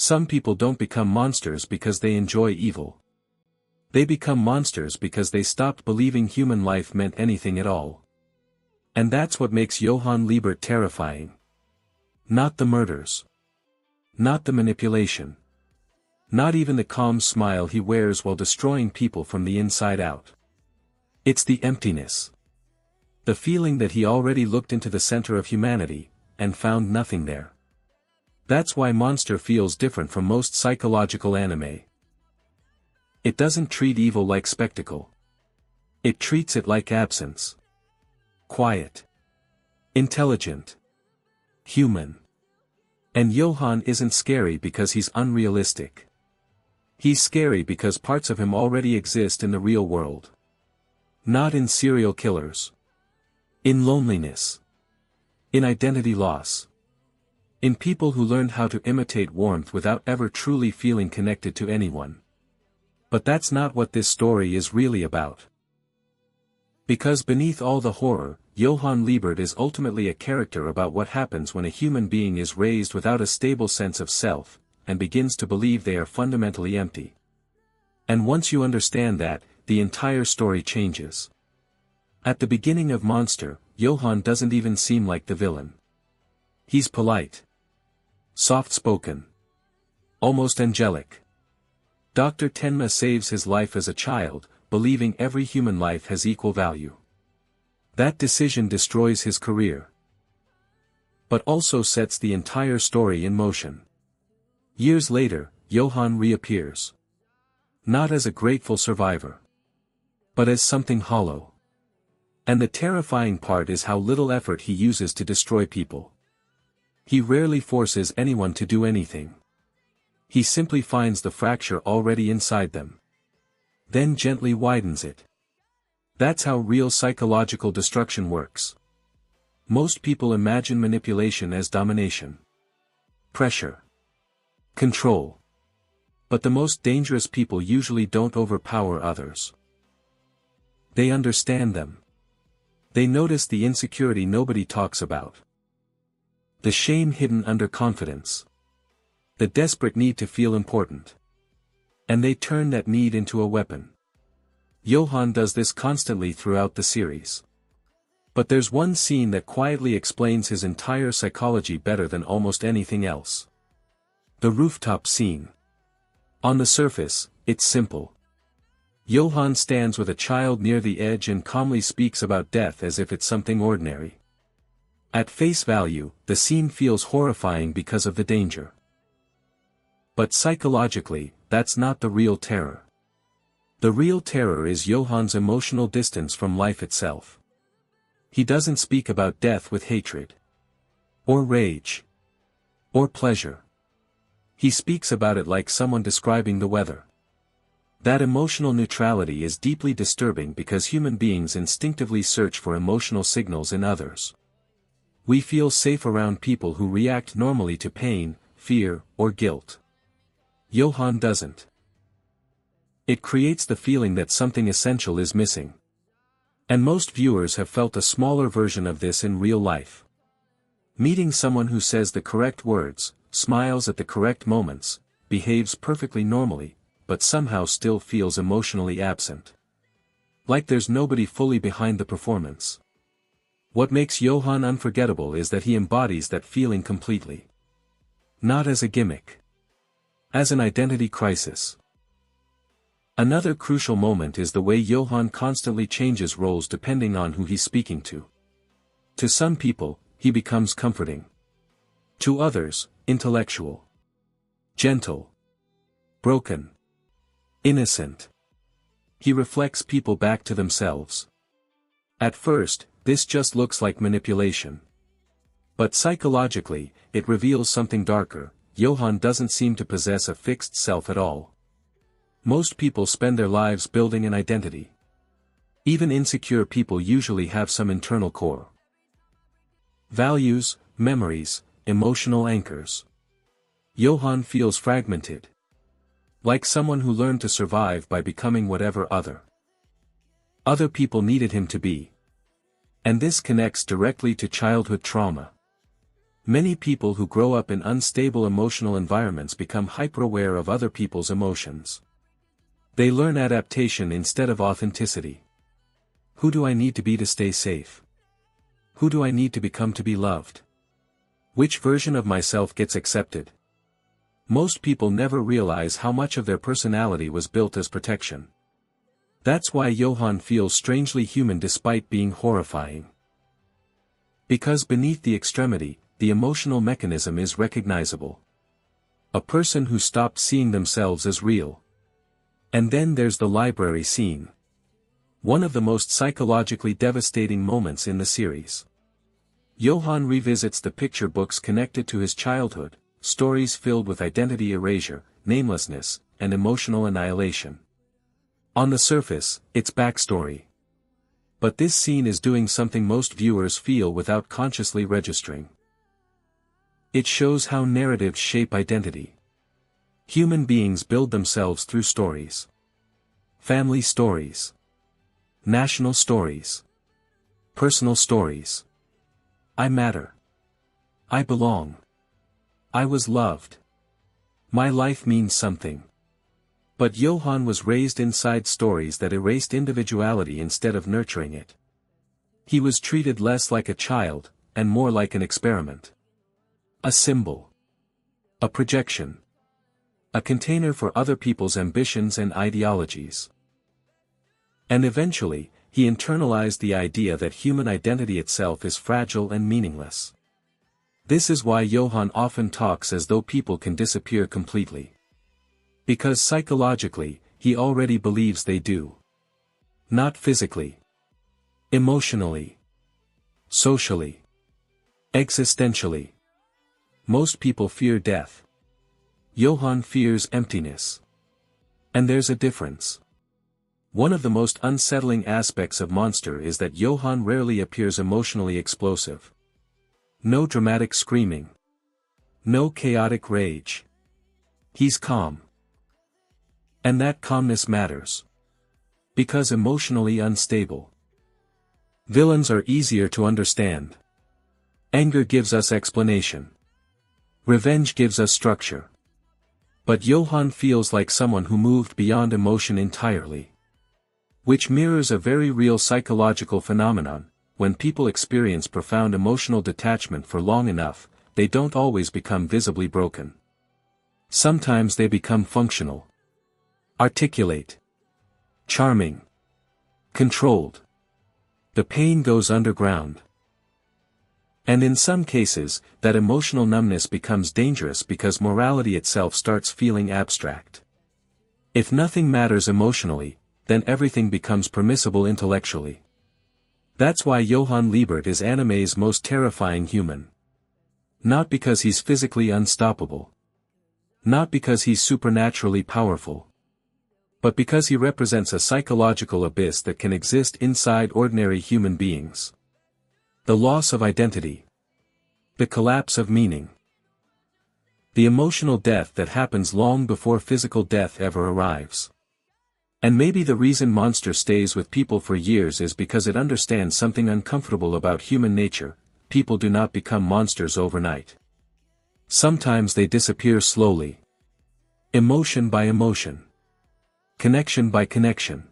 Some people don't become monsters because they enjoy evil. They become monsters because they stopped believing human life meant anything at all. And that's what makes Johan Liebert terrifying. Not the murders. Not the manipulation. Not even the calm smile he wears while destroying people from the inside out. It's the emptiness. The feeling that he already looked into the center of humanity, and found nothing there. That's why Monster feels different from most psychological anime. It doesn't treat evil like spectacle. It treats it like absence. Quiet. Intelligent. Human. And Johan isn't scary because he's unrealistic. He's scary because parts of him already exist in the real world. Not in serial killers. In loneliness. In identity loss. In people who learned how to imitate warmth without ever truly feeling connected to anyone. But that's not what this story is really about. Because beneath all the horror, Johan Liebert is ultimately a character about what happens when a human being is raised without a stable sense of self, and begins to believe they are fundamentally empty. And once you understand that, the entire story changes. At the beginning of Monster, Johan doesn't even seem like the villain. He's polite. Soft-spoken. Almost angelic. Dr. Tenma saves his life as a child, believing every human life has equal value. That decision destroys his career. But also sets the entire story in motion. Years later, Johan reappears. Not as a grateful survivor. But as something hollow. And the terrifying part is how little effort he uses to destroy people. He rarely forces anyone to do anything. He simply finds the fracture already inside them. Then gently widens it. That's how real psychological destruction works. Most people imagine manipulation as domination. Pressure. Control. But the most dangerous people usually don't overpower others. They understand them. They notice the insecurity nobody talks about. The shame hidden under confidence. The desperate need to feel important. And they turn that need into a weapon. Johan does this constantly throughout the series. But there's one scene that quietly explains his entire psychology better than almost anything else. The rooftop scene. On the surface, it's simple. Johan stands with a child near the edge and calmly speaks about death as if it's something ordinary. At face value, the scene feels horrifying because of the danger. But psychologically, that's not the real terror. The real terror is Johan's emotional distance from life itself. He doesn't speak about death with hatred. Or rage. Or pleasure. He speaks about it like someone describing the weather. That emotional neutrality is deeply disturbing because human beings instinctively search for emotional signals in others. We feel safe around people who react normally to pain, fear, or guilt. Johan doesn't. It creates the feeling that something essential is missing. And most viewers have felt a smaller version of this in real life. Meeting someone who says the correct words, smiles at the correct moments, behaves perfectly normally, but somehow still feels emotionally absent. Like there's nobody fully behind the performance. What makes Johan unforgettable is that he embodies that feeling completely. Not as a gimmick. As an identity crisis. Another crucial moment is the way Johan constantly changes roles depending on who he's speaking to. To some people, he becomes comforting. To others, intellectual. Gentle. Broken. Innocent. He reflects people back to themselves. At first, this just looks like manipulation. But psychologically, it reveals something darker. Johan doesn't seem to possess a fixed self at all. Most people spend their lives building an identity. Even insecure people usually have some internal core. Values, memories, emotional anchors. Johan feels fragmented. Like someone who learned to survive by becoming whatever other people needed him to be. And this connects directly to childhood trauma. Many people who grow up in unstable emotional environments become hyper-aware of other people's emotions. They learn adaptation instead of authenticity. Who do I need to be to stay safe? Who do I need to become to be loved? Which version of myself gets accepted? Most people never realize how much of their personality was built as protection. That's why Johan feels strangely human despite being horrifying. Because beneath the extremity, the emotional mechanism is recognizable. A person who stopped seeing themselves as real. And then there's the library scene. One of the most psychologically devastating moments in the series. Johan revisits the picture books connected to his childhood, stories filled with identity erasure, namelessness, and emotional annihilation. On the surface, it's backstory. But this scene is doing something most viewers feel without consciously registering. It shows how narratives shape identity. Human beings build themselves through stories. Family stories. National stories. Personal stories. I matter. I belong. I was loved. My life means something. But Johan was raised inside stories that erased individuality instead of nurturing it. He was treated less like a child, and more like an experiment. A symbol. A projection. A container for other people's ambitions and ideologies. And eventually, he internalized the idea that human identity itself is fragile and meaningless. This is why Johan often talks as though people can disappear completely. Because psychologically, he already believes they do. Not physically. Emotionally. Socially. Existentially. Most people fear death. Johan fears emptiness. And there's a difference. One of the most unsettling aspects of Monster is that Johan rarely appears emotionally explosive. No dramatic screaming. No chaotic rage. He's calm. And that calmness matters. Because emotionally unstable. Villains are easier to understand. Anger gives us explanation. Revenge gives us structure. But Johan feels like someone who moved beyond emotion entirely. Which mirrors a very real psychological phenomenon. When people experience profound emotional detachment for long enough, they don't always become visibly broken. Sometimes they become functional. Articulate. Charming. Controlled. The pain goes underground. And in some cases, that emotional numbness becomes dangerous because morality itself starts feeling abstract. If nothing matters emotionally, then everything becomes permissible intellectually. That's why Johan Liebert is anime's most terrifying human. Not because he's physically unstoppable. Not because he's supernaturally powerful. But because he represents a psychological abyss that can exist inside ordinary human beings. The loss of identity. The collapse of meaning. The emotional death that happens long before physical death ever arrives. And maybe the reason Monster stays with people for years is because it understands something uncomfortable about human nature. People do not become monsters overnight. Sometimes they disappear slowly. Emotion by emotion. Connection by connection.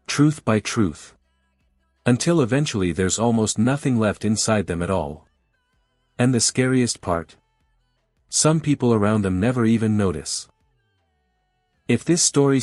Truth by truth. Until eventually there's almost nothing left inside them at all. And the scariest part? Some people around them never even notice. If this story